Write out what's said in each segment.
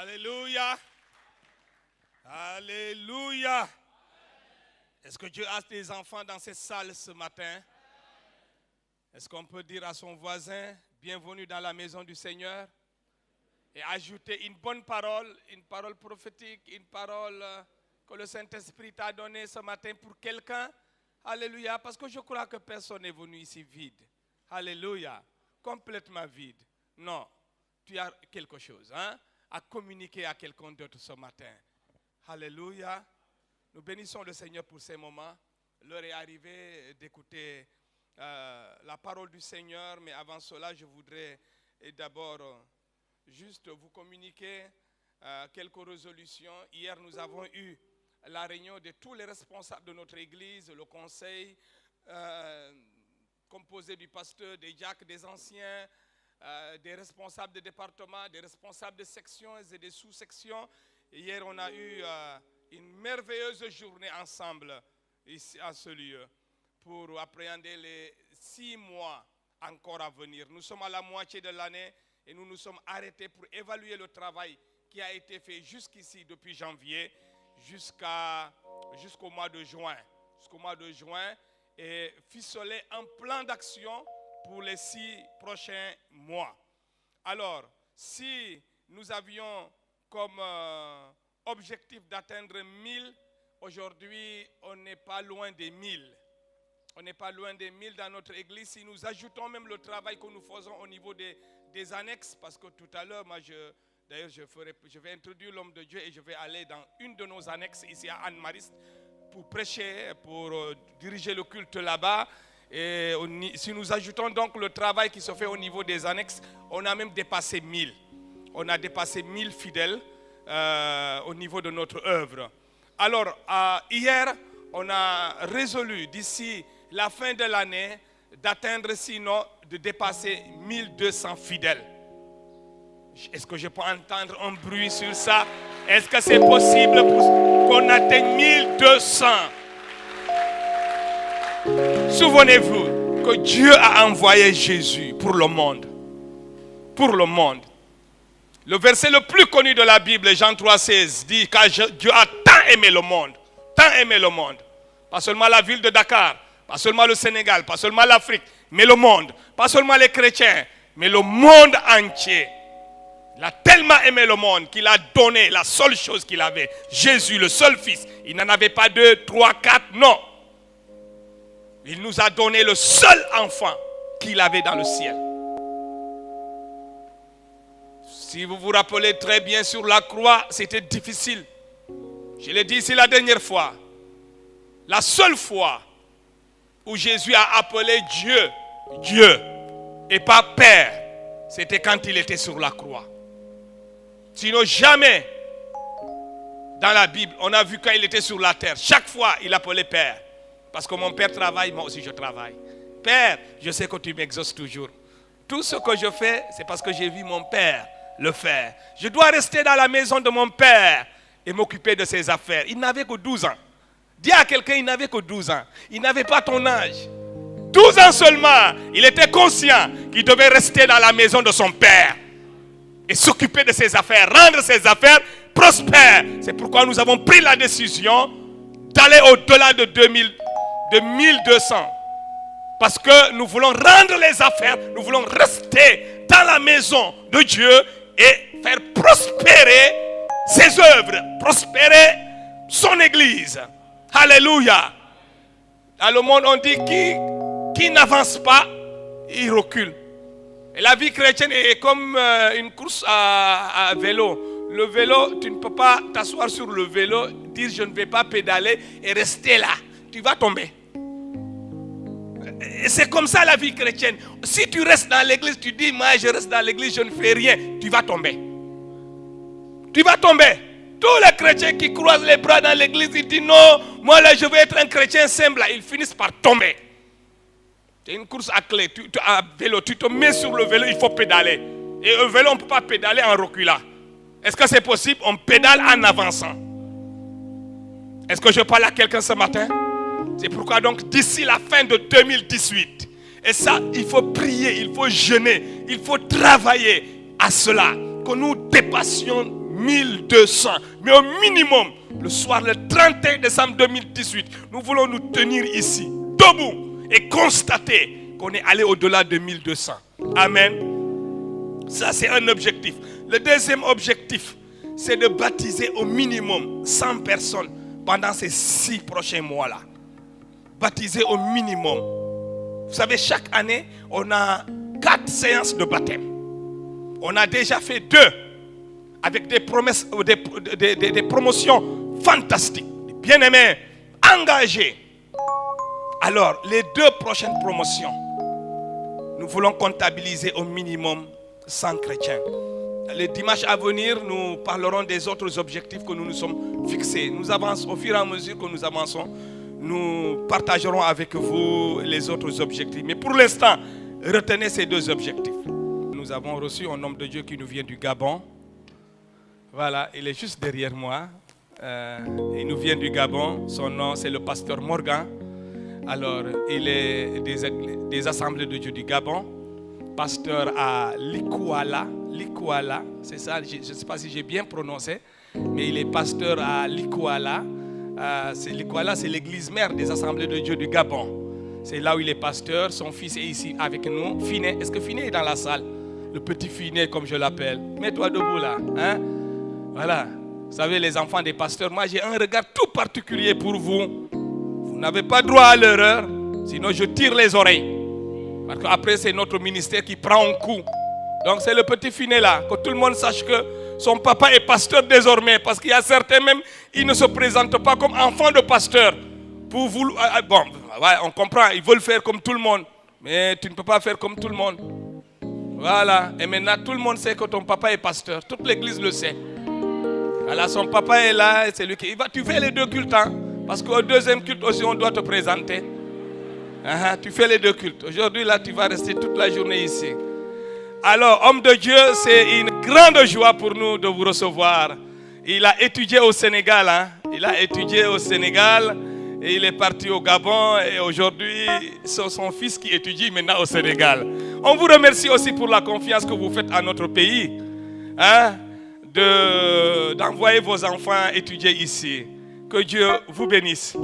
Alléluia. Alléluia. Est-ce que Dieu a des enfants dans cette salle ce matin? Est-ce qu'on peut dire à son voisin, bienvenue dans la maison du Seigneur? Et ajouter une bonne parole, une parole prophétique, une parole que le Saint-Esprit t'a donnée ce matin pour quelqu'un. Alléluia, parce que je crois que personne n'est venu ici vide. Alléluia, complètement vide. Non, tu as quelque chose à communiquer à quelqu'un d'autre ce matin. Alléluia. Nous bénissons le Seigneur pour ces moments. L'heure est arrivée d'écouter la parole du Seigneur, mais avant cela, je voudrais d'abord juste vous communiquer quelques résolutions. Hier, nous avons eu la réunion de tous les responsables de notre église, le conseil composé du pasteur, des diacres, des anciens, des responsables de département, des responsables de sections et des sous-sections. Hier, on a eu une merveilleuse journée ensemble ici à ce lieu pour appréhender les 6 mois encore à venir. Nous sommes à la moitié de l'année et nous nous sommes arrêtés pour évaluer le travail qui a été fait jusqu'ici depuis janvier jusqu'au mois de juin. Jusqu'au mois de juin et ficeler un plan d'action pour les 6 prochains mois. Alors, si nous avions comme objectif d'atteindre 1000, aujourd'hui, on n'est pas loin des 1000. On n'est pas loin des 1000 dans notre église. Si nous ajoutons même le travail que nous faisons au niveau des annexes, parce que tout à l'heure, d'ailleurs, je vais introduire l'homme de Dieu et je vais aller dans une de nos annexes ici à Anne-Mariste pour prêcher, pour diriger le culte là-bas. Et si nous ajoutons donc le travail qui se fait au niveau des annexes, on a même dépassé 1000. On a dépassé 1000 fidèles au niveau de notre œuvre. Alors, hier, on a résolu d'ici la fin de l'année d'atteindre, sinon de dépasser 1200 fidèles. Est-ce que je peux entendre un bruit sur ça? Est-ce que c'est possible qu'on atteigne 1200? Souvenez-vous que Dieu a envoyé Jésus pour le monde. Pour le monde. Le verset le plus connu de la Bible, Jean 3,16, dit que Dieu a tant aimé le monde. Tant aimé le monde. Pas seulement la ville de Dakar, pas seulement le Sénégal, pas seulement l'Afrique, mais le monde. Pas seulement les chrétiens, mais le monde entier. Il a tellement aimé le monde qu'il a donné la seule chose qu'il avait. Jésus, le seul fils. Il n'en avait pas 2, 3, 4, non. Il nous a donné le seul enfant qu'il avait dans le ciel. Si vous vous rappelez très bien sur la croix, c'était difficile. Je l'ai dit ici la dernière fois. La seule fois où Jésus a appelé Dieu, Dieu, et pas Père, c'était quand il était sur la croix. Sinon, jamais dans la Bible, on a vu quand il était sur la terre. Chaque fois, il appelait Père. Parce que mon Père travaille, moi aussi je travaille. Père, je sais que tu m'exauces toujours. Tout ce que je fais, c'est parce que j'ai vu mon Père le faire. Je dois rester dans la maison de mon Père et m'occuper de ses affaires. Il n'avait que 12 ans. Dis à quelqu'un, il n'avait que 12 ans. Il n'avait pas ton âge. 12 ans seulement. Il était conscient qu'il devait rester dans la maison de son Père et s'occuper de ses affaires, rendre ses affaires prospères. C'est pourquoi nous avons pris la décision d'aller au-delà de 1200. Parce que nous voulons rendre les affaires, nous voulons rester dans la maison de Dieu et faire prospérer ses œuvres, prospérer son église. Alléluia. Dans le monde, on dit qui n'avance pas, il recule. Et la vie chrétienne est comme une course à vélo. Le vélo, tu ne peux pas t'asseoir sur le vélo, dire je ne vais pas pédaler et rester là. Tu vas tomber. Et c'est comme ça la vie chrétienne. Si tu restes dans l'église, tu dis moi je reste dans l'église, je ne fais rien, tu vas tomber. Tu vas tomber. Tous les chrétiens qui croisent les bras dans l'église, ils disent non, moi là je veux être un chrétien simple, là, ils finissent par tomber. C'est une course à clé, à vélo, tu te mets sur le vélo, il faut pédaler. Et au vélo, on ne peut pas pédaler en reculant. Est-ce que c'est possible? On pédale en avançant. Est-ce que je parle à quelqu'un ce matin? C'est pourquoi donc d'ici la fin de 2018, et ça, il faut prier, il faut jeûner, il faut travailler à cela, que nous dépassions 1200. Mais au minimum, le soir, le 31 décembre 2018, nous voulons nous tenir ici, debout, et constater qu'on est allé au-delà de 1200. Amen. Ça, c'est un objectif. Le deuxième objectif, c'est de baptiser au minimum 100 personnes pendant ces 6 prochains mois-là. Baptiser au minimum. Vous savez, chaque année, on a 4 séances de baptême. On a déjà fait 2 avec des promesses, des promotions fantastiques. Bien-aimés, engagés. Alors, les 2 prochaines promotions, nous voulons comptabiliser au minimum 100 chrétiens. Le dimanche à venir, nous parlerons des autres objectifs que nous nous sommes fixés. Nous avançons, au fur et à mesure que nous avançons, nous partagerons avec vous les autres objectifs. Mais pour l'instant, retenez ces 2 objectifs. Nous avons reçu un homme de Dieu qui nous vient du Gabon. Voilà, il est juste derrière moi. Il nous vient du Gabon. Son nom, c'est le pasteur Morgan. Alors, il est des assemblées de Dieu du Gabon. Pasteur à Likuala, c'est ça, je ne sais pas si j'ai bien prononcé, mais il est pasteur à Likuala. Likuala, c'est l'église mère des assemblées de Dieu du Gabon. C'est là où il est pasteur. Son fils est ici avec nous. Finet, est-ce que Finet est dans la salle? Le petit Finet, comme je l'appelle. Mets-toi debout là. Hein? Voilà. Vous savez, les enfants des pasteurs, moi j'ai un regard tout particulier pour vous. Vous n'avez pas droit à l'erreur, sinon je tire les oreilles. Parce qu'après, c'est notre ministère qui prend un coup. Donc, c'est le petit Finet là. Que tout le monde sache que son papa est pasteur désormais. Parce qu'il y a certains même, ils ne se présentent pas comme enfants de pasteur. Pour vous, bon, ouais, on comprend, ils veulent faire comme tout le monde. Mais tu ne peux pas faire comme tout le monde. Voilà. Et maintenant, tout le monde sait que ton papa est pasteur. Toute l'église le sait. Voilà, son papa est là. C'est lui qui... Tu fais les 2 cultes. Hein? Parce qu'au 2e culte aussi, on doit te présenter. Tu fais les 2 cultes. Aujourd'hui, là, tu vas rester toute la journée ici. Alors, homme de Dieu, c'est une grande joie pour nous de vous recevoir. Il a étudié au Sénégal. Hein? Il a étudié au Sénégal et il est parti au Gabon. Et aujourd'hui, c'est son fils qui étudie maintenant au Sénégal. On vous remercie aussi pour la confiance que vous faites à notre pays. Hein? D'envoyer vos enfants étudier ici. Que Dieu vous bénisse.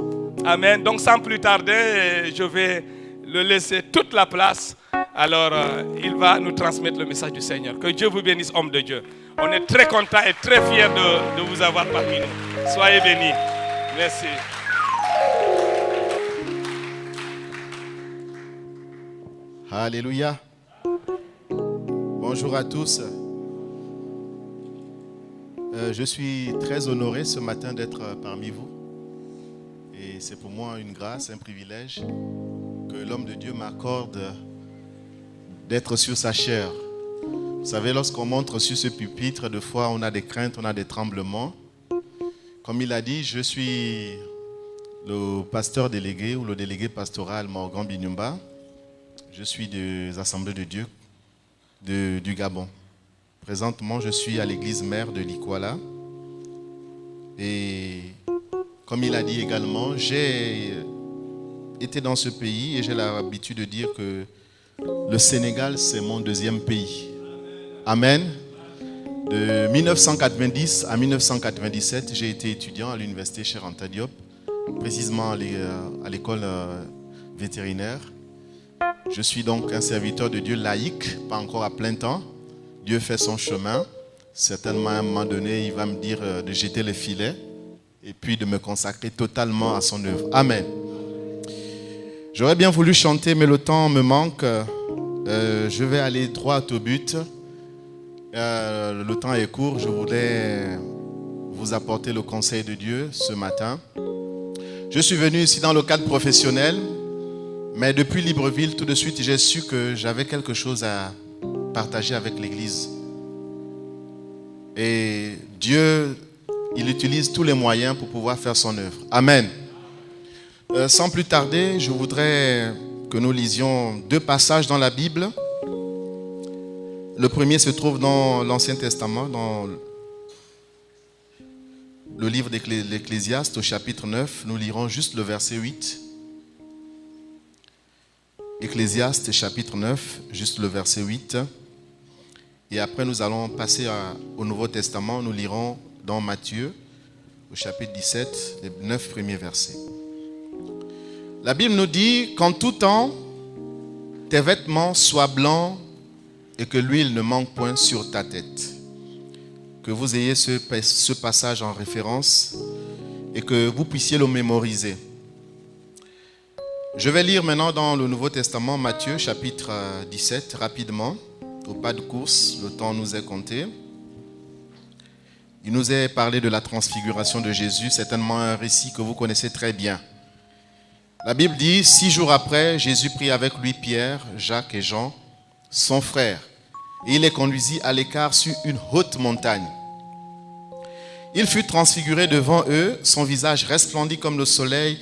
Amen. Donc sans plus tarder, je vais le laisser toute la place. Alors, il va nous transmettre le message du Seigneur. Que Dieu vous bénisse, homme de Dieu. On est très content et très fiers de vous avoir parmi nous. Soyez bénis. Merci. Alléluia. Bonjour à tous. Je suis très honoré ce matin d'être parmi vous. Et c'est pour moi une grâce, un privilège que l'homme de Dieu m'accorde d'être sur sa chair. Vous savez, lorsqu'on montre sur ce pupitre, des fois on a des craintes, on a des tremblements. Comme il a dit, je suis le pasteur délégué ou le délégué pastoral Morgan Binyumba. Je suis des assemblées de Dieu du Gabon. Présentement, je suis à l'église mère de Likuala. Et comme il a dit également, j'ai été dans ce pays et j'ai l'habitude de dire que le Sénégal, c'est mon 2e pays. Amen. De 1990 à 1997, j'ai été étudiant à l'université Cheikh Anta Diop, précisément à l'école vétérinaire. Je suis donc un serviteur de Dieu laïque, pas encore à plein temps. Dieu fait son chemin. Certainement, à un moment donné, il va me dire de jeter le filet et puis de me consacrer totalement à son œuvre. Amen. J'aurais bien voulu chanter, mais le temps me manque. Je vais aller droit au but. Le temps est court. Je voulais vous apporter le conseil de Dieu ce matin. Je suis venu ici dans le cadre professionnel, mais depuis Libreville, tout de suite, j'ai su que j'avais quelque chose à partager avec l'Église. Et Dieu, il utilise tous les moyens pour pouvoir faire son œuvre. Amen. Sans plus tarder, je voudrais que nous lisions 2 passages dans la Bible. Le premier se trouve dans l'Ancien Testament, dans le livre de l'Ecclésiaste, au chapitre 9. Nous lirons juste le verset 8. Ecclésiaste, chapitre 9, juste le verset 8. Et après, nous allons passer au Nouveau Testament. Nous lirons dans Matthieu, au chapitre 17, les 9 premiers versets. La Bible nous dit qu'en tout temps, tes vêtements soient blancs et que l'huile ne manque point sur ta tête. Que vous ayez ce passage en référence et que vous puissiez le mémoriser. Je vais lire maintenant dans le Nouveau Testament, Matthieu, chapitre 17, rapidement, au pas de course, le temps nous est compté. Il nous est parlé de la transfiguration de Jésus, certainement un récit que vous connaissez très bien. La Bible dit, 6 jours après, Jésus prit avec lui Pierre, Jacques et Jean, son frère, et il les conduisit à l'écart sur une haute montagne. Il fut transfiguré devant eux, son visage resplendit comme le soleil,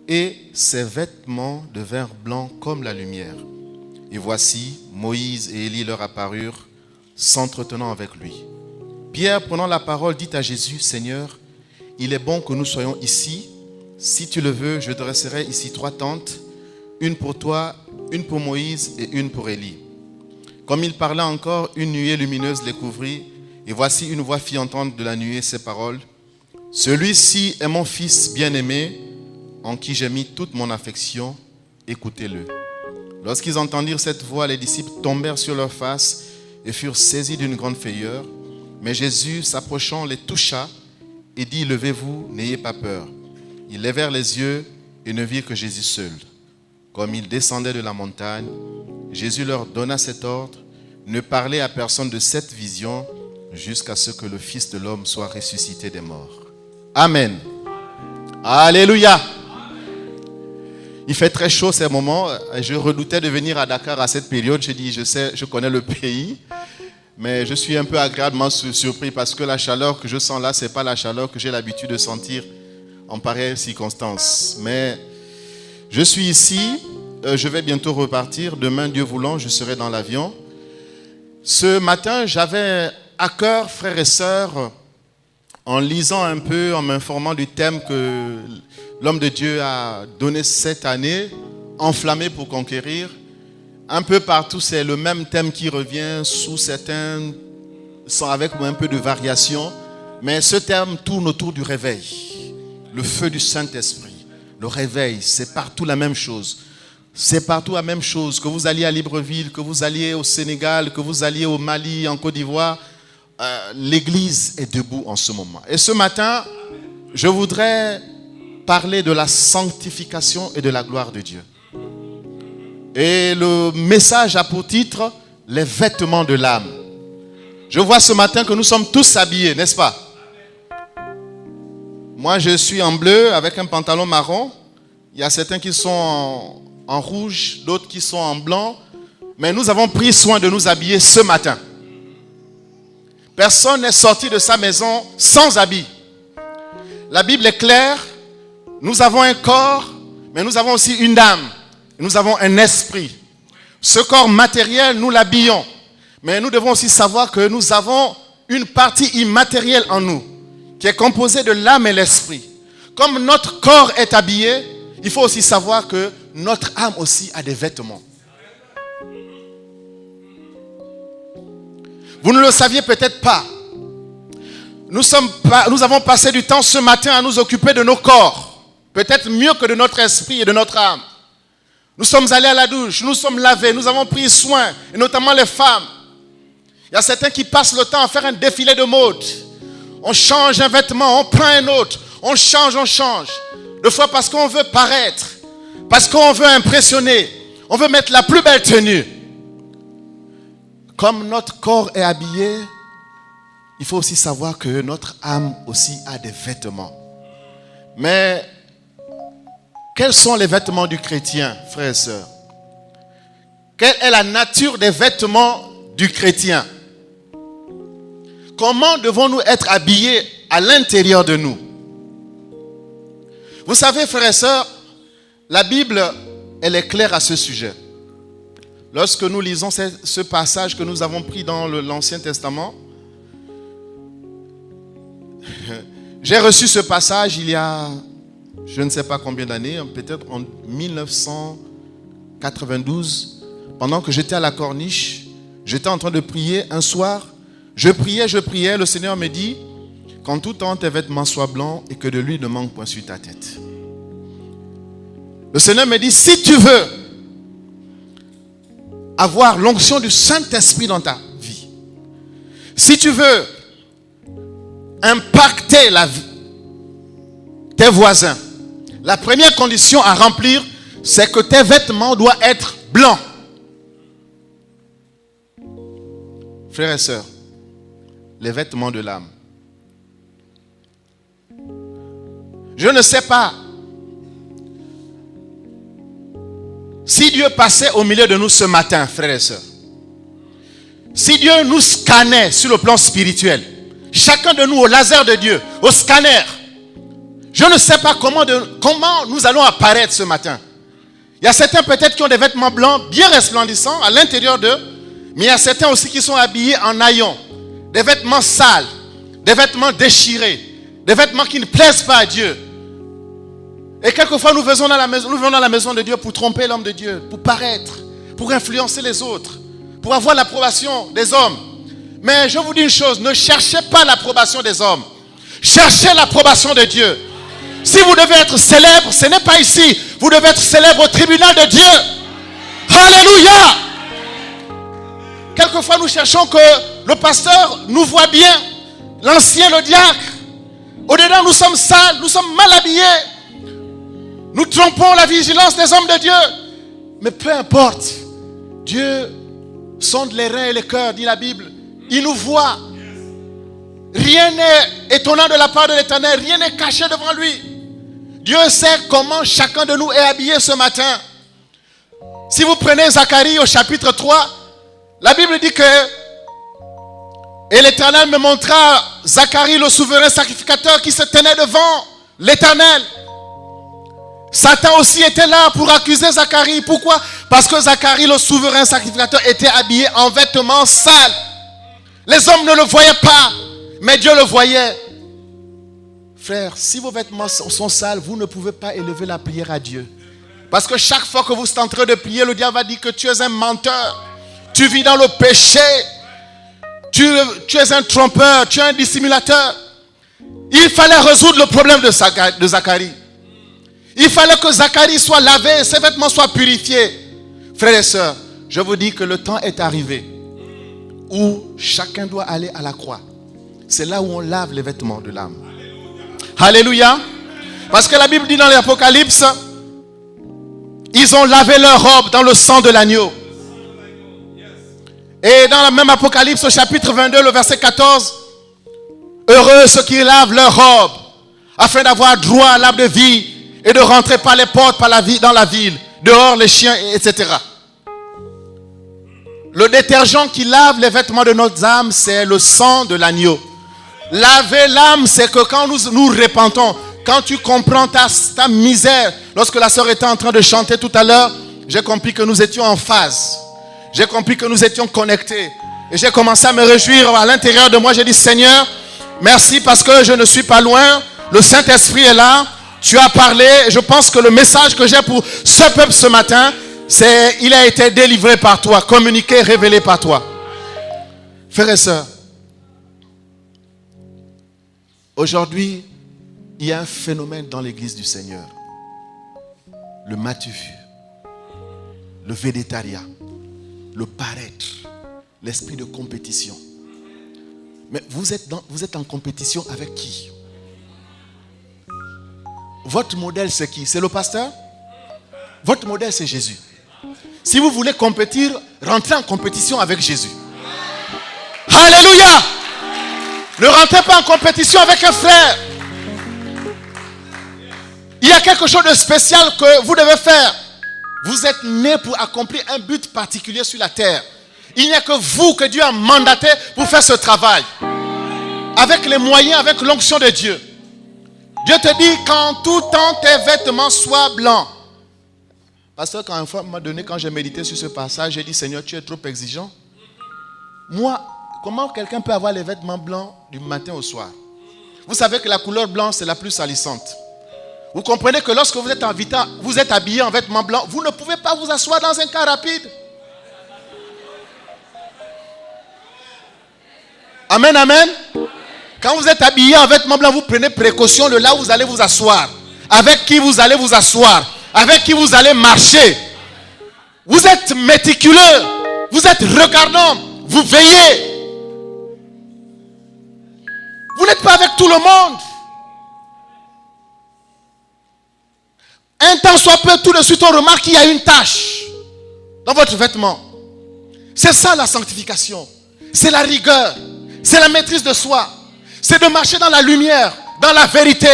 et ses vêtements devinrent blancs comme la lumière. Et voici, Moïse et Élie leur apparurent, s'entretenant avec lui. Pierre, prenant la parole, dit à Jésus, « Seigneur, il est bon que nous soyons ici. Si tu le veux, je dresserai ici 3 tentes, une pour toi, une pour Moïse et une pour Élie. » Comme il parlait encore, une nuée lumineuse les couvrit, et voici une voix fit entendre de la nuée ces paroles. « Celui-ci est mon fils bien-aimé, en qui j'ai mis toute mon affection, écoutez-le. » Lorsqu'ils entendirent cette voix, les disciples tombèrent sur leurs faces et furent saisis d'une grande frayeur. Mais Jésus, s'approchant, les toucha et dit, « Levez-vous, n'ayez pas peur. » Ils levèrent les yeux et ne virent que Jésus seul. Comme ils descendaient de la montagne, Jésus leur donna cet ordre, « Ne parlez à personne de cette vision jusqu'à ce que le Fils de l'homme soit ressuscité des morts. » Amen. Alléluia. Il fait très chaud ces moments. Je redoutais de venir à Dakar à cette période. J'ai dit, je connais le pays. Mais je suis un peu agréablement surpris parce que la chaleur que je sens là, ce n'est pas la chaleur que j'ai l'habitude de sentir en pareilles circonstances. Mais je suis ici. Je vais bientôt repartir. Demain, Dieu voulant, je serai dans l'avion. Ce matin, j'avais à cœur, frères et sœurs, en lisant un peu, en m'informant du thème que l'homme de Dieu a donné cette année, enflammé pour conquérir. Un peu partout, c'est le même thème qui revient sous certains, avec un peu de variation. Mais ce thème tourne autour du réveil. Le feu du Saint-Esprit. Le réveil, c'est partout la même chose. C'est partout la même chose. Que vous alliez à Libreville, que vous alliez au Sénégal, que vous alliez au Mali, en Côte d'Ivoire, l'Église est debout en ce moment. Et ce matin, je voudrais parler de la sanctification et de la gloire de Dieu. Et le message a pour titre « Les vêtements de l'âme ». Je vois ce matin que nous sommes tous habillés, n'est-ce pas? Moi, je suis en bleu avec un pantalon marron. Il y a certains qui sont en rouge, d'autres qui sont en blanc. Mais nous avons pris soin de nous habiller ce matin. Personne n'est sorti de sa maison sans habit. La Bible est claire. Nous avons un corps, mais nous avons aussi une âme. Nous avons un esprit. Ce corps matériel, nous l'habillons. Mais nous devons aussi savoir que nous avons une partie immatérielle en nous, qui est composée de l'âme et l'esprit. Comme notre corps est habillé, il faut aussi savoir que notre âme aussi a des vêtements. Vous ne le saviez peut-être pas. Nous avons passé du temps ce matin à nous occuper de nos corps. Peut-être mieux que de notre esprit et de notre âme. Nous sommes allés à la douche, nous sommes lavés, nous avons pris soin, et notamment les femmes. Il y a certains qui passent le temps à faire un défilé de mode. On change un vêtement, on prend un autre, on change. Des fois parce qu'on veut paraître, parce qu'on veut impressionner, on veut mettre la plus belle tenue. Comme notre corps est habillé, il faut aussi savoir que notre âme aussi a des vêtements. Mais quels sont les vêtements du chrétien, frères et sœurs? Quelle est la nature des vêtements du chrétien? Comment devons-nous être habillés à l'intérieur de nous? Vous savez, frères et sœurs, la Bible, elle est claire à ce sujet. Lorsque nous lisons ce passage que nous avons pris dans l'Ancien Testament, j'ai reçu ce passage il y a, je ne sais pas combien d'années, peut-être en 1992, pendant que j'étais à la Corniche. J'étais en train de prier un soir. Je priais. Le Seigneur me dit, qu'en tout temps tes vêtements soient blancs et que de l'huile ne manque point sur ta tête. Le Seigneur me dit, si tu veux avoir l'onction du Saint-Esprit dans ta vie, si tu veux impacter la vie, tes voisins, la première condition à remplir, c'est que tes vêtements doivent être blancs. Frères et sœurs, les vêtements de l'âme. Je ne sais pas si Dieu passait au milieu de nous ce matin, frères et sœurs. Si Dieu nous scannait sur le plan spirituel, chacun de nous au laser de Dieu, au scanner, je ne sais pas comment nous allons apparaître ce matin. Il y a certains peut-être qui ont des vêtements blancs bien resplendissants à l'intérieur d'eux, mais il y a certains aussi qui sont habillés en haillons, des vêtements sales, des vêtements déchirés, des vêtements qui ne plaisent pas à Dieu. Et quelquefois nous venons dans la maison de Dieu pour tromper l'homme de Dieu, pour paraître, pour influencer les autres, pour avoir l'approbation des hommes. Mais je vous dis une chose, ne cherchez pas l'approbation des hommes. Cherchez l'approbation de Dieu. Si vous devez être célèbre, ce n'est pas ici. Vous devez être célèbre au tribunal de Dieu. Alléluia. Quelquefois nous cherchons que le pasteur nous voit bien, l'ancien, le diacre. Au-dedans nous sommes sales, nous sommes mal habillés. Nous trompons la vigilance des hommes de Dieu. Mais peu importe. Dieu sonde les reins et les cœurs, dit la Bible. Il nous voit. Rien n'est étonnant de la part de l'Éternel. Rien n'est caché devant lui. Dieu sait comment chacun de nous est habillé ce matin. Si vous prenez Zacharie au chapitre 3, la Bible dit que et l'Éternel me montra Zacharie le souverain sacrificateur qui se tenait devant l'Éternel. Satan aussi était là pour accuser Zacharie. Pourquoi? Parce que Zacharie le souverain sacrificateur était habillé en vêtements sales. Les hommes ne le voyaient pas, mais Dieu le voyait. Frère, si vos vêtements sont sales, vous ne pouvez pas élever la prière à Dieu. Parce que chaque fois que vous êtes en train de prier, le diable va dire que tu es un menteur. Tu vis dans le péché. Tu es un trompeur. Tu es un dissimulateur. Il fallait résoudre le problème de Zacharie. Il fallait que Zacharie soit lavé, ses vêtements soient purifiés. Frères et sœurs, je vous dis que le temps est arrivé où chacun doit aller à la croix. C'est là où on lave les vêtements de l'âme. Alléluia. Parce que la Bible dit dans l'Apocalypse, ils ont lavé leur robe dans le sang de l'agneau. Et dans la même Apocalypse, au chapitre 22, le verset 14, heureux ceux qui lavent leur robe, afin d'avoir droit à l'arbre de vie et de rentrer par les portes dans la ville, dehors les chiens, etc. Le détergent qui lave les vêtements de notre âme, c'est le sang de l'agneau. Laver l'âme, c'est que quand nous repentons, quand tu comprends ta misère, lorsque la sœur était en train de chanter tout à l'heure, j'ai compris que nous étions en phase. J'ai compris que nous étions connectés. Et j'ai commencé à me réjouir à l'intérieur de moi. J'ai dit, Seigneur, merci parce que je ne suis pas loin. Le Saint-Esprit est là. Tu as parlé. Et je pense que le message que j'ai pour ce peuple ce matin, c'est il a été délivré par toi, communiqué, révélé par toi. Frères et sœurs, aujourd'hui, il y a un phénomène dans l'église du Seigneur. Le matu, le végétariat, le paraître, l'esprit de compétition. Mais vous êtes en compétition avec qui? Votre modèle c'est qui? C'est le pasteur? Votre modèle c'est Jésus. Si vous voulez compétir, rentrez en compétition avec Jésus. Alléluia! Ne rentrez pas en compétition avec un frère. Il y a quelque chose de spécial que vous devez faire. Vous êtes né pour accomplir un but particulier sur la terre. Il n'y a que vous que Dieu a mandaté pour faire ce travail. Avec les moyens, avec l'onction de Dieu. Dieu te dit qu'en tout temps tes vêtements soient blancs. Pasteur, quand un fois, à un moment donné, quand j'ai médité sur ce passage, j'ai dit, Seigneur, tu es trop exigeant. Moi, comment quelqu'un peut avoir les vêtements blancs du matin au soir? Vous savez que la couleur blanche, c'est la plus salissante. Vous comprenez que lorsque vous êtes habillé en vêtements blancs, vous ne pouvez pas vous asseoir dans un car rapide. Amen, amen. Quand vous êtes habillé en vêtements blancs, vous prenez précaution de là où vous allez vous asseoir. Avec qui vous allez vous asseoir. Avec qui vous allez marcher. Vous êtes méticuleux. Vous êtes regardant. Vous veillez. Vous n'êtes pas avec tout le monde. Un temps soit peu, tout de suite on remarque qu'il y a une tache dans votre vêtement. C'est ça la sanctification. C'est la rigueur. C'est la maîtrise de soi. C'est de marcher dans la lumière, dans la vérité.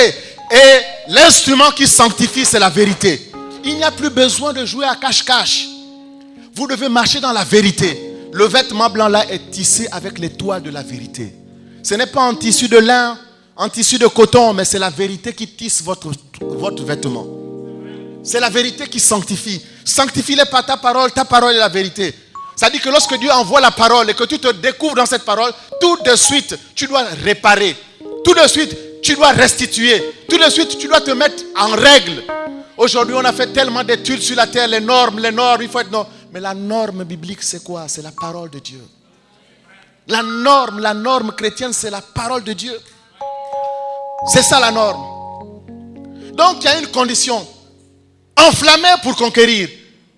Et l'instrument qui sanctifie, c'est la vérité. Il n'y a plus besoin de jouer à cache-cache. Vous devez marcher dans la vérité. Le vêtement blanc là est tissé avec les toiles de la vérité. Ce n'est pas en tissu de lin, en tissu de coton, mais c'est la vérité qui tisse votre vêtement. C'est la vérité qui sanctifie. Sanctifie-les par ta parole est la vérité. Ça dit que lorsque Dieu envoie la parole et que tu te découvres dans cette parole, tout de suite, tu dois réparer. Tout de suite, tu dois restituer. Tout de suite, tu dois te mettre en règle. Aujourd'hui, on a fait tellement d'études sur la terre, les normes, il faut être norme. Mais la norme biblique, c'est quoi? C'est la parole de Dieu. La norme chrétienne, c'est la parole de Dieu. C'est ça la norme. Donc, il y a une condition. Enflammé pour conquérir.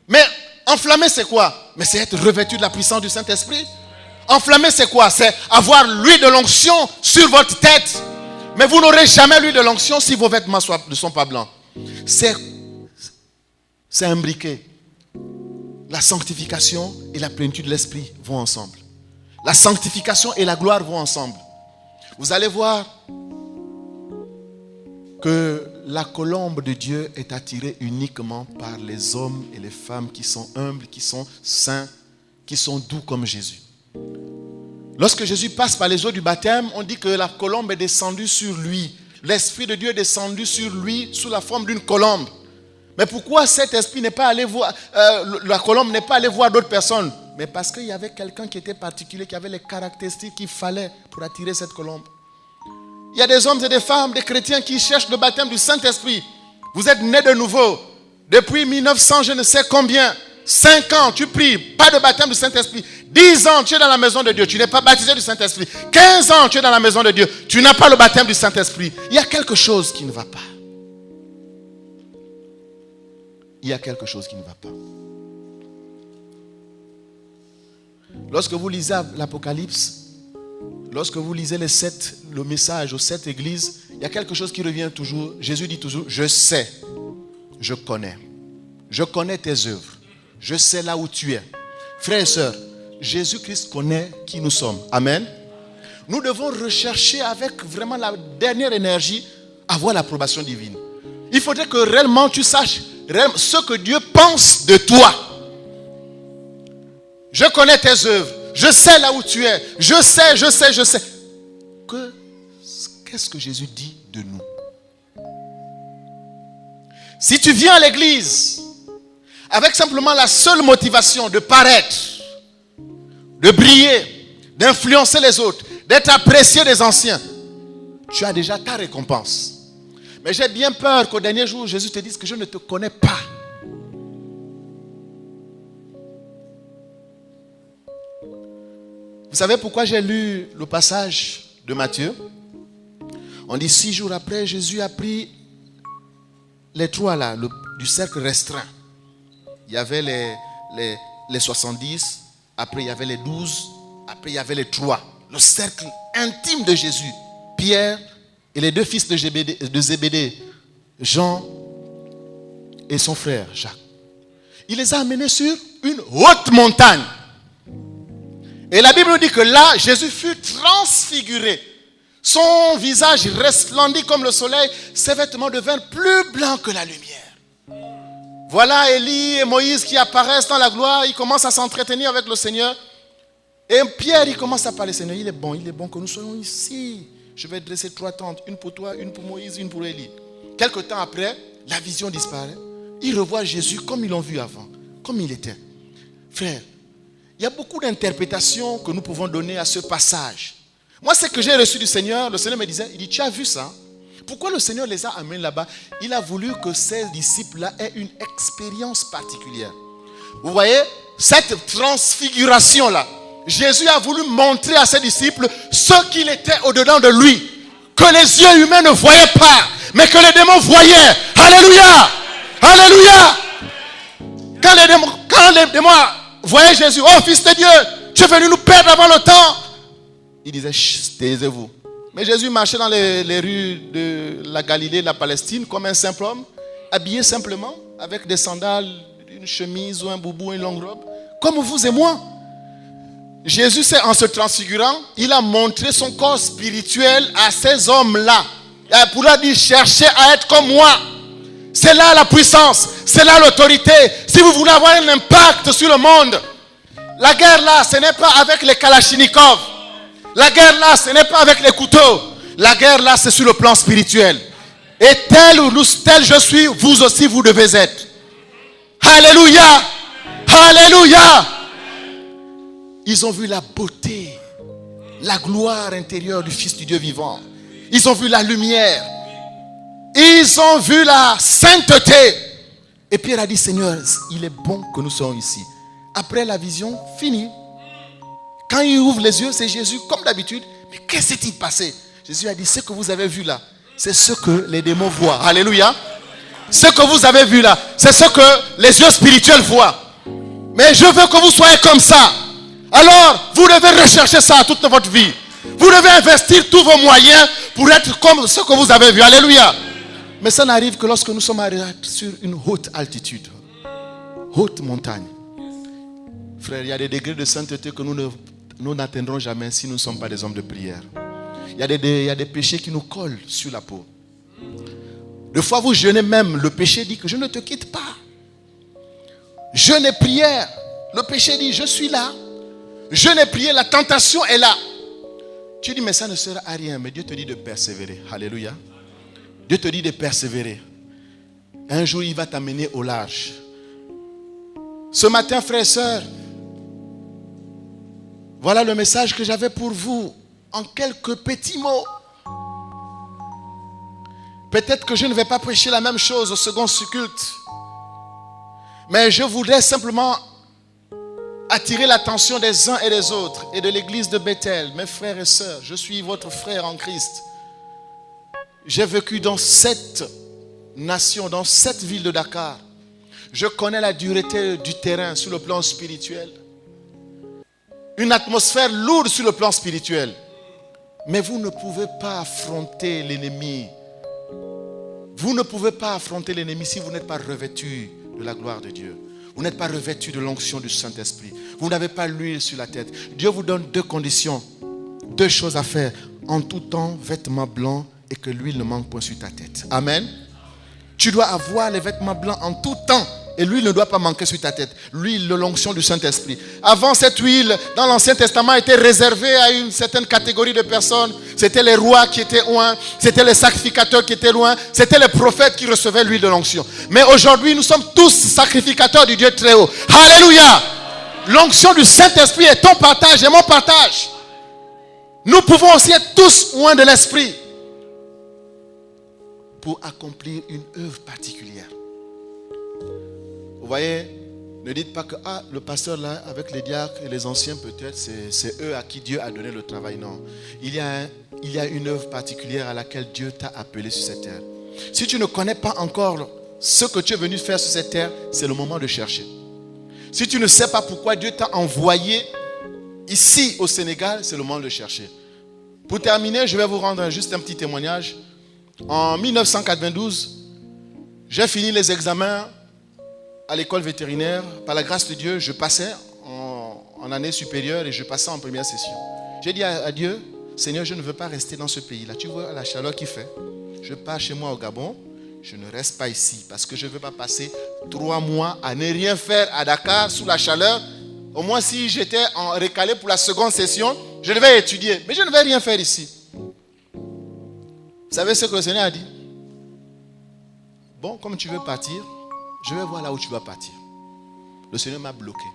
Mais enflammé, c'est quoi? Mais c'est être revêtu de la puissance du Saint-Esprit. Enflammé, c'est quoi? C'est avoir l'huile de l'onction sur votre tête. Mais vous n'aurez jamais l'huile de l'onction si vos vêtements ne sont pas blancs. C'est imbriqué. La sanctification et la plénitude de l'esprit vont ensemble. La sanctification et la gloire vont ensemble. Vous allez voir que la colombe de Dieu est attirée uniquement par les hommes et les femmes qui sont humbles, qui sont saints, qui sont doux comme Jésus. Lorsque Jésus passe par les eaux du baptême, on dit que la colombe est descendue sur lui. L'Esprit de Dieu est descendu sur lui sous la forme d'une colombe. Mais pourquoi cet esprit n'est pas allé voir, la colombe n'est pas allée voir d'autres personnes? Mais parce qu'il y avait quelqu'un qui était particulier, qui avait les caractéristiques qu'il fallait pour attirer cette colombe. Il y a des hommes et des femmes, des chrétiens qui cherchent le baptême du Saint-Esprit. Vous êtes nés de nouveau. Depuis 1900, je ne sais combien. 5 ans, tu pries, pas de baptême du Saint-Esprit. 10 ans, tu es dans la maison de Dieu, tu n'es pas baptisé du Saint-Esprit. 15 ans, tu es dans la maison de Dieu, tu n'as pas le baptême du Saint-Esprit. Il y a quelque chose qui ne va pas. Il y a quelque chose qui ne va pas. Lorsque vous lisez l'Apocalypse, lorsque vous lisez le message aux 7 églises, il y a quelque chose qui revient toujours. Jésus dit toujours, je sais, je connais tes œuvres, je sais là où tu es. Frères et sœurs, Jésus-Christ connaît qui nous sommes. Amen. Nous devons rechercher avec vraiment la dernière énergie, avoir l'approbation divine. Il faudrait que réellement tu saches ce que Dieu pense de toi. Je connais tes œuvres. Je sais là où tu es. Je sais. Qu'est-ce que Jésus dit de nous? Si tu viens à l'église avec simplement la seule motivation de paraître, de briller, d'influencer les autres, d'être apprécié des anciens, tu as déjà ta récompense. Mais j'ai bien peur qu'au dernier jour, Jésus te dise que je ne te connais pas. Vous savez pourquoi j'ai lu le passage de Matthieu? On dit 6 jours après, Jésus a pris les 3 là, du cercle restreint. Il y avait les 70, après il y avait les 12, après il y avait les 3. Le cercle intime de Jésus. Pierre et les 2 fils de Zébédée, Jean et son frère Jacques. Il les a amenés sur une haute montagne. Et la Bible nous dit que là, Jésus fut transfiguré. Son visage resplendit comme le soleil. Ses vêtements devinrent plus blancs que la lumière. Voilà Élie et Moïse qui apparaissent dans la gloire. Ils commencent à s'entretenir avec le Seigneur. Et Pierre, il commence à parler. Seigneur, il est bon que nous soyons ici. Je vais dresser 3 tentes. Une pour toi, une pour Moïse, une pour Élie. Quelque temps après, la vision disparaît. Ils revoient Jésus comme ils l'ont vu avant. Comme il était. Frère, il y a beaucoup d'interprétations que nous pouvons donner à ce passage. Moi, ce que j'ai reçu du Seigneur, le Seigneur me disait, il dit, tu as vu ça? Pourquoi le Seigneur les a amenés là-bas? Il a voulu que ces disciples-là aient une expérience particulière. Vous voyez, cette transfiguration-là Jésus a voulu montrer à ses disciples ce qu'il était au-dedans de lui. Que les yeux humains ne voyaient pas, mais que les démons voyaient. Alléluia! Alléluia! Quand les démons voyaient Jésus, oh fils de Dieu, tu es venu nous perdre avant le temps. Il disait, chut, taisez-vous. Mais Jésus marchait dans les rues de la Galilée, de la Palestine, comme un simple homme, habillé simplement, avec des sandales, une chemise ou un boubou, une longue robe, comme vous et moi. Jésus, en se transfigurant, il a montré son corps spirituel à ces hommes-là. Pour leur dire, cherchez à être comme moi. C'est là la puissance, c'est là l'autorité. Si vous voulez avoir un impact sur le monde, la guerre là, ce n'est pas avec les kalachnikovs. La guerre là, ce n'est pas avec les couteaux. La guerre là, c'est sur le plan spirituel. Et tel je suis, vous aussi, vous devez être. Alléluia! Alléluia! Ils ont vu la beauté, la gloire intérieure du Fils du Dieu vivant. Ils ont vu la lumière. Ils ont vu la sainteté. Et Pierre a dit, Seigneur, il est bon que nous soyons ici. Après la vision, fini. Quand il ouvre les yeux, c'est Jésus, comme d'habitude. Mais qu'est-ce qui s'est passé? Jésus a dit, ce que vous avez vu là, c'est ce que les démons voient. Alléluia. Ce que vous avez vu là, c'est ce que les yeux spirituels voient. Mais je veux que vous soyez comme ça. Alors, vous devez rechercher ça toute votre vie. Vous devez investir tous vos moyens pour être comme ce que vous avez vu. Alléluia. Mais ça n'arrive que lorsque nous sommes arrivés sur une haute altitude. Haute montagne. Frère, il y a des degrés de sainteté que nous n'atteindrons jamais si nous ne sommes pas des hommes de prière. Il y a des péchés qui nous collent sur la peau. Des fois, vous jeûnez même. Le péché dit que je ne te quitte pas. Jeûne et prière. Le péché dit, je suis là. Jeûne et prière, la tentation est là. Tu dis, mais ça ne sert à rien. Mais Dieu te dit de persévérer. Alléluia. Dieu te dit de persévérer. Un jour, il va t'amener au large. Ce matin, frères et sœurs, voilà le message que j'avais pour vous en quelques petits mots. Peut-être que je ne vais pas prêcher la même chose au second culte. Mais je voudrais simplement attirer l'attention des uns et des autres et de l'église de Bethel. Mes frères et sœurs, je suis votre frère en Christ. J'ai vécu dans cette nation, dans cette ville de Dakar. Je connais la dureté du terrain sur le plan spirituel. Une atmosphère lourde sur le plan spirituel. Mais vous ne pouvez pas affronter l'ennemi. Vous ne pouvez pas affronter l'ennemi si vous n'êtes pas revêtu de la gloire de Dieu. Vous n'êtes pas revêtu de l'onction du Saint-Esprit. Vous n'avez pas l'huile sur la tête. Dieu vous donne deux conditions, deux choses à faire. En tout temps, vêtements blancs et que l'huile ne manque point sur ta tête. Amen. Tu dois avoir les vêtements blancs en tout temps. Et l'huile ne doit pas manquer sur ta tête. L'huile de l'onction du Saint-Esprit. Avant, cette huile, dans l'Ancien Testament, était réservée à une certaine catégorie de personnes. C'était les rois qui étaient loin. C'était les sacrificateurs qui étaient loin. C'était les prophètes qui recevaient l'huile de l'onction. Mais aujourd'hui, nous sommes tous sacrificateurs du Dieu très haut. Alléluia! L'onction du Saint-Esprit est ton partage et mon partage. Nous pouvons aussi être tous loin de l'Esprit pour accomplir une œuvre particulière. Vous voyez, ne dites pas que le pasteur là, avec les diacres et les anciens peut-être, c'est eux à qui Dieu a donné le travail. Non, il y a une œuvre particulière à laquelle Dieu t'a appelé sur cette terre. Si tu ne connais pas encore ce que tu es venu faire sur cette terre, c'est le moment de chercher. Si tu ne sais pas pourquoi Dieu t'a envoyé ici au Sénégal, c'est le moment de chercher. Pour terminer, je vais vous rendre juste un petit témoignage. En 1992, j'ai fini les examens à l'école vétérinaire. Par la grâce de Dieu, je passais en année supérieure et je passais en première session. J'ai dit à Dieu, Seigneur, je ne veux pas rester dans ce pays-là. Tu vois la chaleur qu'il fait. Je pars chez moi au Gabon. Je ne reste pas ici parce que je ne veux pas passer 3 mois à ne rien faire à Dakar sous la chaleur. Au moins, si j'étais en recalé pour la seconde session, je devais étudier. Mais je ne vais rien faire ici. Vous savez ce que le Seigneur a dit? Bon, comme tu veux partir, je vais voir là où tu vas partir. Le Seigneur m'a bloqué.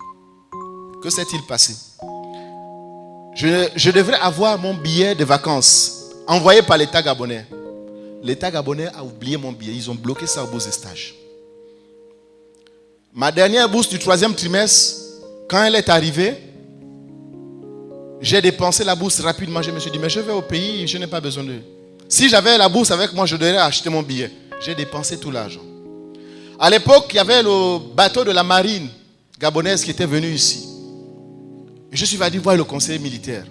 Que s'est-il passé? Je devrais avoir mon billet de vacances envoyé par l'État gabonais. L'État gabonais a oublié mon billet. Ils ont bloqué ça aux bourses de stage. Ma dernière bourse du 3e trimestre, quand elle est arrivée, J'ai dépensé la bourse rapidement. Je me suis dit, mais je vais au pays, je n'ai pas besoin de... Si j'avais la bourse avec moi, je devrais acheter mon billet. J'ai dépensé tout l'argent. À l'époque, il y avait le bateau de la marine gabonaise qui était venu ici. Et je suis allé voir le conseiller militaire.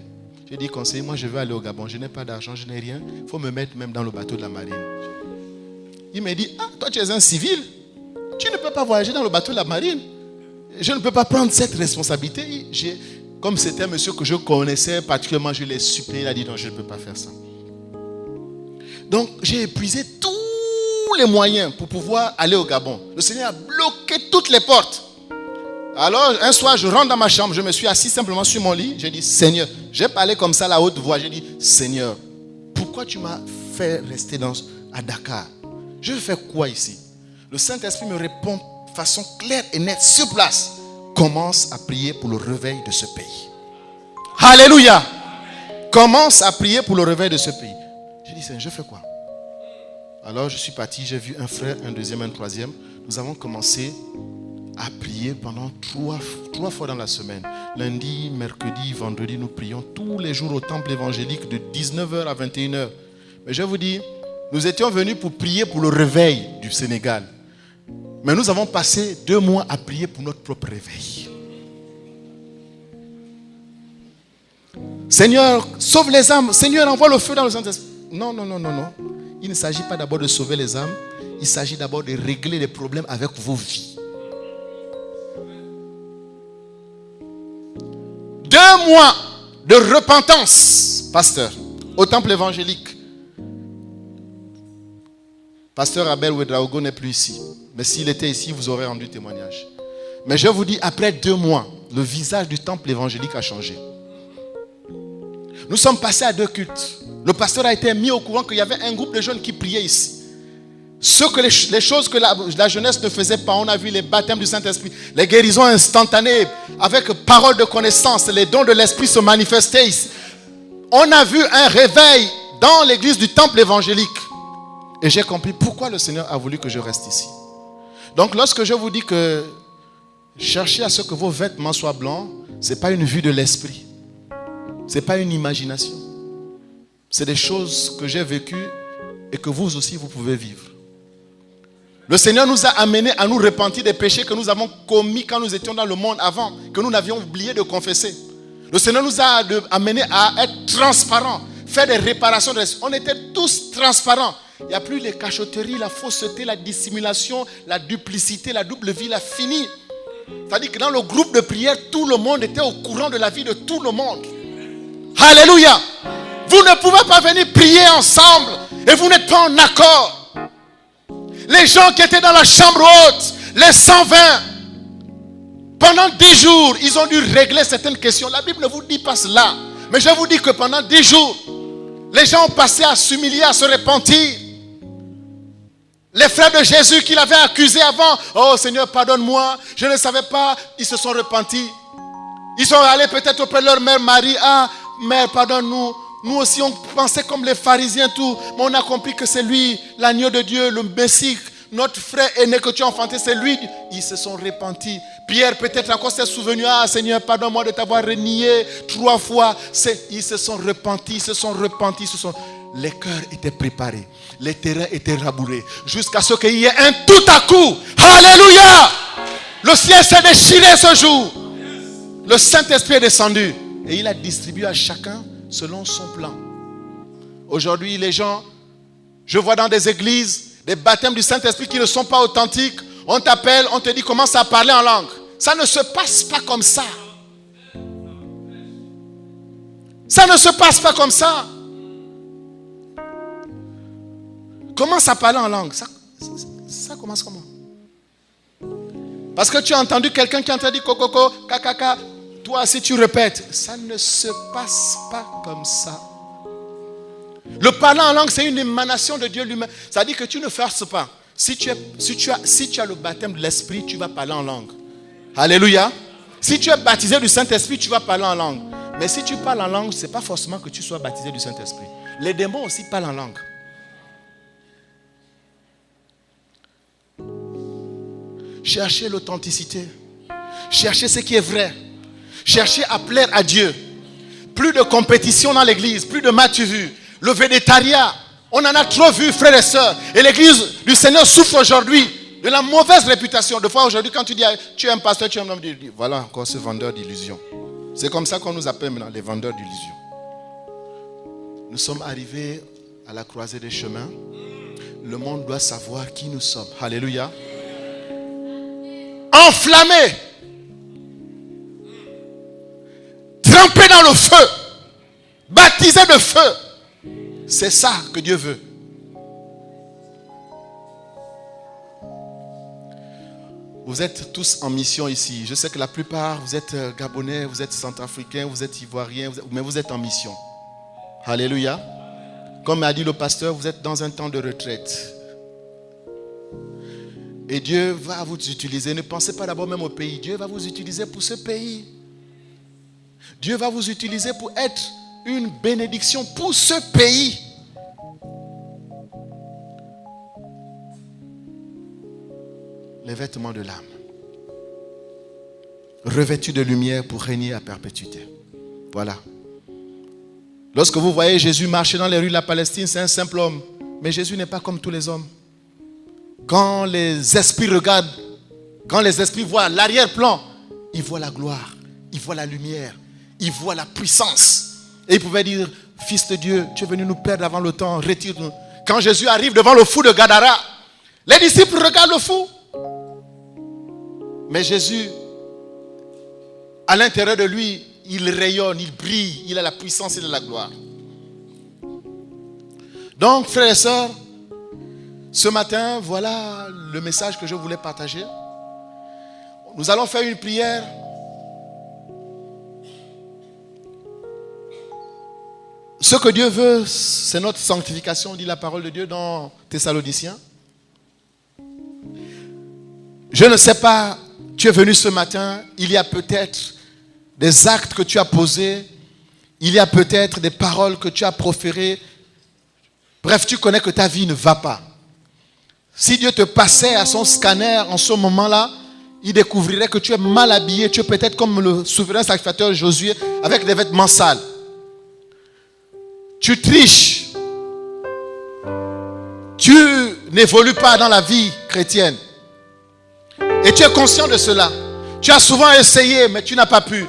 J'ai dit, conseiller, moi je veux aller au Gabon. Je n'ai pas d'argent, je n'ai rien. Il faut me mettre même dans le bateau de la marine. Il m'a dit, ah, toi tu es un civil. Tu ne peux pas voyager dans le bateau de la marine. Je ne peux pas prendre cette responsabilité. Comme c'était un monsieur que je connaissais particulièrement, je l'ai supplié. Il a dit, non, je ne peux pas faire ça. Donc, j'ai épuisé tous les moyens pour pouvoir aller au Gabon. Le Seigneur a bloqué toutes les portes. Alors, un soir, je rentre dans ma chambre. Je me suis assis simplement sur mon lit. J'ai dit, Seigneur, j'ai parlé comme ça à la haute voix. J'ai dit, Seigneur, pourquoi tu m'as fait rester à Dakar? Je fais quoi ici? Le Saint-Esprit me répond de façon claire et nette sur place. Commence à prier pour le réveil de ce pays. Alléluia. Commence à prier pour le réveil de ce pays. J'ai dit, Seigneur, je fais quoi? Alors je suis parti, j'ai vu un frère, un deuxième, un troisième. Nous avons commencé à prier pendant trois fois dans la semaine. Lundi, mercredi, vendredi, nous prions tous les jours au temple évangélique de 19h à 21h. Mais je vous dis, nous étions venus pour prier pour le réveil du Sénégal. Mais nous avons passé 2 mois à prier pour notre propre réveil. Seigneur, sauve les âmes. Seigneur, envoie le feu dans le Saint-Esprit. Non. Il ne s'agit pas d'abord de sauver les âmes. Il s'agit d'abord de régler les problèmes avec vos vies. 2 mois de repentance, pasteur, au temple évangélique. Pasteur Abel Ouedraogo n'est plus ici. Mais s'il était ici, vous aurez rendu témoignage. Mais je vous dis, après 2 mois, le visage du temple évangélique a changé. Nous sommes passés à 2 cultes. Le pasteur a été mis au courant qu'il y avait un groupe de jeunes qui priaient ici. Les choses que la jeunesse ne faisait pas, on a vu les baptêmes du Saint-Esprit, les guérisons instantanées, avec parole de connaissance, les dons de l'Esprit se manifestaient ici. On a vu un réveil dans l'église du temple évangélique. Et j'ai compris pourquoi le Seigneur a voulu que je reste ici. Donc lorsque je vous dis que cherchez à ce que vos vêtements soient blancs, ce n'est pas une vue de l'esprit. Ce n'est pas une imagination. C'est des choses que j'ai vécues et que vous aussi vous pouvez vivre. Le Seigneur nous a amenés à nous repentir des péchés que nous avons commis quand nous étions dans le monde avant, que nous n'avions oublié de confesser. Le Seigneur nous a amenés à être transparents, faire des réparations. On était tous transparents. Il n'y a plus les cachotteries, la fausseté, la dissimulation, la duplicité, la double vie, la finie. C'est-à-dire que dans le groupe de prière, tout le monde était au courant de la vie de tout le monde. Alléluia. Vous ne pouvez pas venir prier ensemble et vous n'êtes pas en accord. Les gens qui étaient dans la chambre haute, les 120, pendant 10 jours, ils ont dû régler certaines questions. La Bible ne vous dit pas cela. Mais je vous dis que pendant 10 jours, les gens ont passé à s'humilier, à se repentir. Les frères de Jésus qui l'avaient accusé avant, oh Seigneur, pardonne-moi, je ne savais pas, ils se sont repentis. Ils sont allés peut-être auprès de leur mère Marie. Ah, mère, pardonne-nous. Nous aussi, on pensait comme les pharisiens, tout. Mais on a compris que c'est lui, l'agneau de Dieu, le Messie, notre frère aîné que tu as enfanté, c'est lui. Ils se sont repentis. Pierre, peut-être encore s'est souvenu. Ah, Seigneur, pardonne-moi de t'avoir renié 3 fois. Ils se sont repentis, Les cœurs étaient préparés. Les terrains étaient rabourés. Jusqu'à ce qu'il y ait un tout à coup. Alléluia! Le ciel s'est déchiré ce jour. Le Saint-Esprit est descendu. Et il a distribué à chacun selon son plan. Aujourd'hui, les gens, je vois dans des églises, des baptêmes du Saint-Esprit qui ne sont pas authentiques. On t'appelle, on te dit commence à parler en langue. Ça ne se passe pas comme ça. Ça ne se passe pas comme ça. Commence à parler en langue. Ça commence comment? Parce que tu as entendu quelqu'un qui a entendu kokoko, kakaka. Toi, si tu répètes, ça ne se passe pas comme ça. Le parler en langue, c'est une émanation de Dieu lui-même. Ça dit que tu ne forces pas. Si tu as le baptême de l'Esprit, tu vas parler en langue. Alléluia. Si tu es baptisé du Saint-Esprit, tu vas parler en langue. Mais si tu parles en langue, ce n'est pas forcément que tu sois baptisé du Saint-Esprit. Les démons aussi parlent en langue. Cherchez l'authenticité. Cherchez ce qui est vrai. Cherchez à plaire à Dieu. Plus de compétition dans l'église, plus de matchs vus. Le végétariat, on en a trop vu, frères et sœurs. Et l'église du Seigneur souffre aujourd'hui de la mauvaise réputation. De fois aujourd'hui, quand tu dis tu es un pasteur, tu es un homme d'illusion. Voilà encore ce vendeur d'illusions. C'est comme ça qu'on nous appelle maintenant, les vendeurs d'illusions. Nous sommes arrivés à la croisée des chemins. Le monde doit savoir qui nous sommes. Alléluia. Enflammés. Trempés dans le feu. Baptisés de feu. C'est ça que Dieu veut. Vous êtes tous en mission ici. Je sais que la plupart, vous êtes Gabonais, vous êtes Centrafricains, vous êtes Ivoiriens, mais vous êtes en mission. Alléluia. Comme a dit le pasteur, vous êtes dans un temps de retraite. Et Dieu va vous utiliser. Ne pensez pas d'abord même au pays. Dieu va vous utiliser pour ce pays. Dieu va vous utiliser pour être une bénédiction pour ce pays. Les vêtements de l'âme. Revêtus de lumière pour régner à perpétuité. Voilà. Lorsque vous voyez Jésus marcher dans les rues de la Palestine, c'est un simple homme. Mais Jésus n'est pas comme tous les hommes. Quand les esprits regardent, quand les esprits voient l'arrière-plan, ils voient la gloire, ils voient la lumière, ils voient la puissance. Et ils pouvaient dire, Fils de Dieu, tu es venu nous perdre avant le temps, retire-nous. Quand Jésus arrive devant le fou de Gadara, les disciples regardent le fou. Mais Jésus, à l'intérieur de lui, il rayonne, il brille, il a la puissance et la gloire. Donc, frères et sœurs, ce matin, voilà le message que je voulais partager. Nous allons faire une prière. Ce que Dieu veut, c'est notre sanctification, dit la parole de Dieu dans Thessaloniciens. Je ne sais pas, tu es venu ce matin, il y a peut-être des actes que tu as posés, il y a peut-être des paroles que tu as proférées. Bref, tu connais que ta vie ne va pas. Si Dieu te passait à son scanner en ce moment-là, il découvrirait que tu es mal habillé, tu es peut-être comme le souverain sacrificateur Josué avec des vêtements sales. Tu triches. Tu n'évolues pas dans la vie chrétienne. Et tu es conscient de cela. Tu as souvent essayé, mais tu n'as pas pu.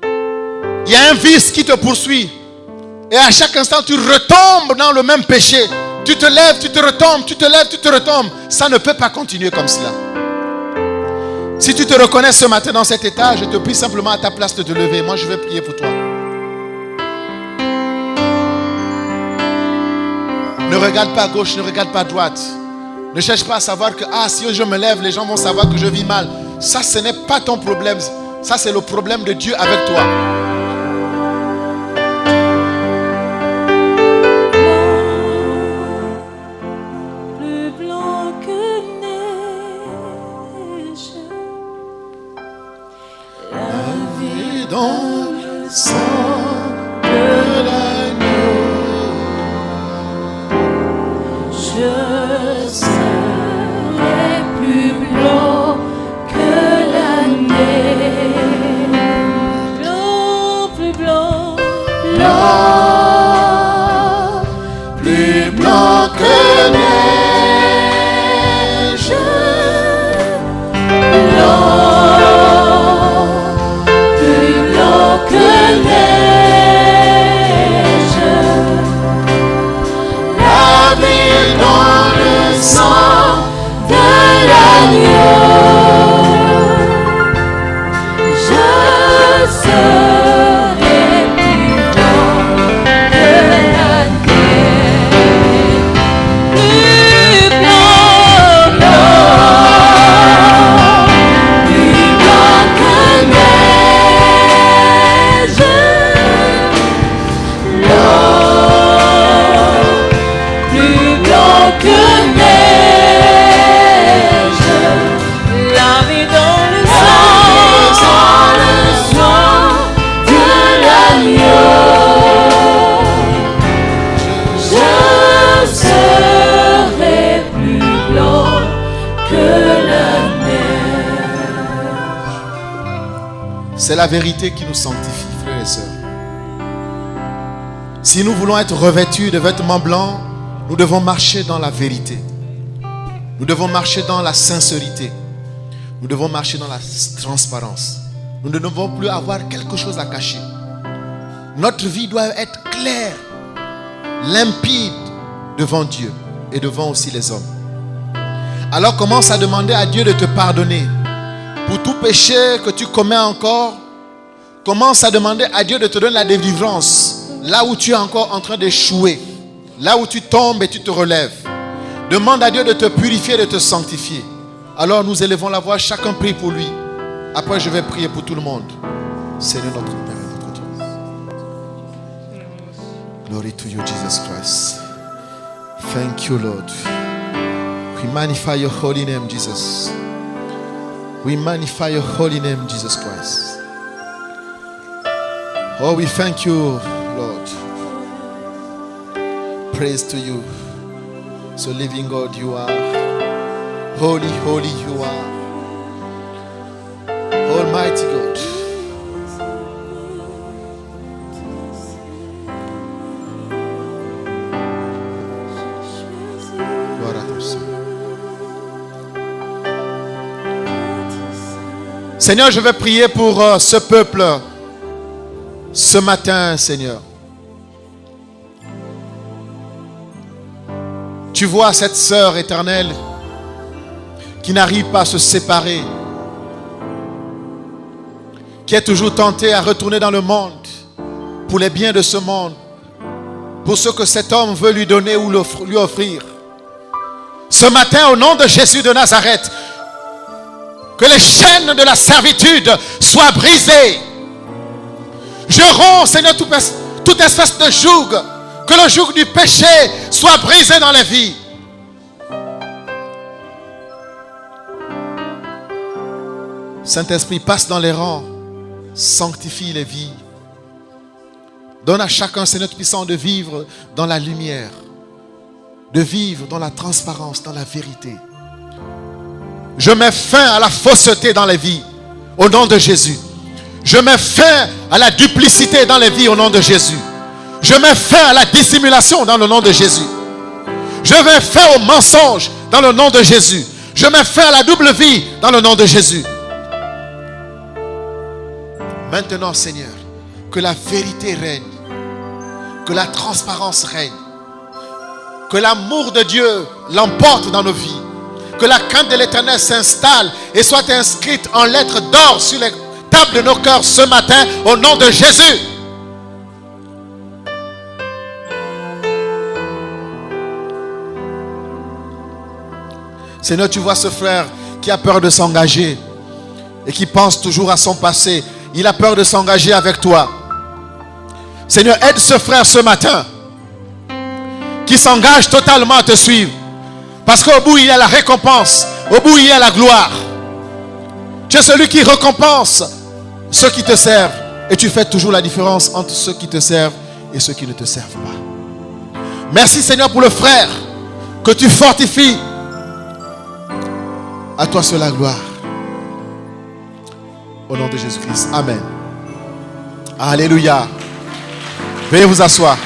Il y a un vice qui te poursuit. Et à chaque instant, tu retombes dans le même péché. Tu te lèves, tu te retombes, tu te lèves, tu te retombes. Ça ne peut pas continuer comme cela. Si tu te reconnais ce matin dans cet état, je te prie simplement à ta place de te lever. Moi, je vais prier pour toi. Ne regarde pas à gauche, ne regarde pas à droite. Ne cherche pas à savoir que si je me lève, les gens vont savoir que je vis mal. Ça, ce n'est pas ton problème. Ça, c'est le problème de Dieu avec toi. Plus blanc que neige, la vie Dans le sang de l'agneau, je serai plus blanc que la neige. Blanc, plus blanc, blanc, plus blanc que neige, blanc, plus blanc que neige. La vie dans le sang de l'agneau. Je serai plus blanc que la neige. Plus blanc, blanc, plus blanc que neige. Blanc, plus blanc que neige. La vie dans le sang de l'agneau. Je serai plus blanc que la neige. c'est la vérité qui nous sanctifie, frères et sœurs. Si nous voulons être revêtus de vêtements blancs, nous devons marcher dans la vérité. Nous devons marcher dans la sincérité. Nous devons marcher dans la transparence. Nous ne devons plus avoir quelque chose à cacher. Notre vie doit être claire, limpide devant Dieu et devant aussi les hommes. Alors commence à demander à Dieu de te pardonner. Pour tout péché que tu commets encore, commence à demander à Dieu de te donner la délivrance. Là où tu es encore en train d'échouer, là où tu tombes et tu te relèves. Demande à Dieu de te purifier, de te sanctifier. Alors nous élevons la voix, chacun prie pour lui. Après je vais prier pour tout le monde. Seigneur notre Père et notre Dieu. Glory to you, Jesus Christ. Thank you, Lord. We magnify your holy name, Jesus. We magnify your holy name, Jesus Christ. Oh, we thank you, Lord. Praise to you. So living God you are. Holy, holy you are. Almighty God. Gloire à ton Seigneur. Seigneur, je vais prier pour ce peuple ce matin, Seigneur. Tu vois cette sœur éternelle qui n'arrive pas à se séparer, qui est toujours tentée à retourner dans le monde pour les biens de ce monde, pour ce que cet homme veut lui donner ou lui offrir. Ce matin, au nom de Jésus de Nazareth, que les chaînes de la servitude soient brisées. Je romps, Seigneur, toute espèce de joug. Que le joug du péché soit brisé dans les vies. Saint-Esprit, passe dans les rangs. Sanctifie les vies. Donne à chacun, Seigneur puissant, de vivre dans la lumière. De vivre dans la transparence, dans la vérité. Je mets fin à la fausseté dans les vies, au nom de Jésus. Je mets fin à la duplicité dans les vies, au nom de Jésus. Je mets fin à la dissimulation dans le nom de Jésus. Je mets fin au mensonge dans le nom de Jésus. Je mets fin à la double vie dans le nom de Jésus. Maintenant, Seigneur, que la vérité règne, que la transparence règne, que l'amour de Dieu l'emporte dans nos vies. Que la crainte de l'Éternel s'installe et soit inscrite en lettres d'or sur les tables de nos cœurs ce matin au nom de Jésus. Seigneur, tu vois ce frère qui a peur de s'engager et qui pense toujours à son passé. Il a peur de s'engager avec toi. Seigneur, aide ce frère ce matin qui s'engage totalement à te suivre. Parce qu'au bout, il y a la récompense. Au bout, il y a la gloire. Tu es celui qui récompense ceux qui te servent. Et tu fais toujours la différence entre ceux qui te servent et ceux qui ne te servent pas. Merci Seigneur pour le frère que tu fortifies. À toi seul la gloire. Au nom de Jésus-Christ. Amen. Alléluia. Veuillez vous asseoir.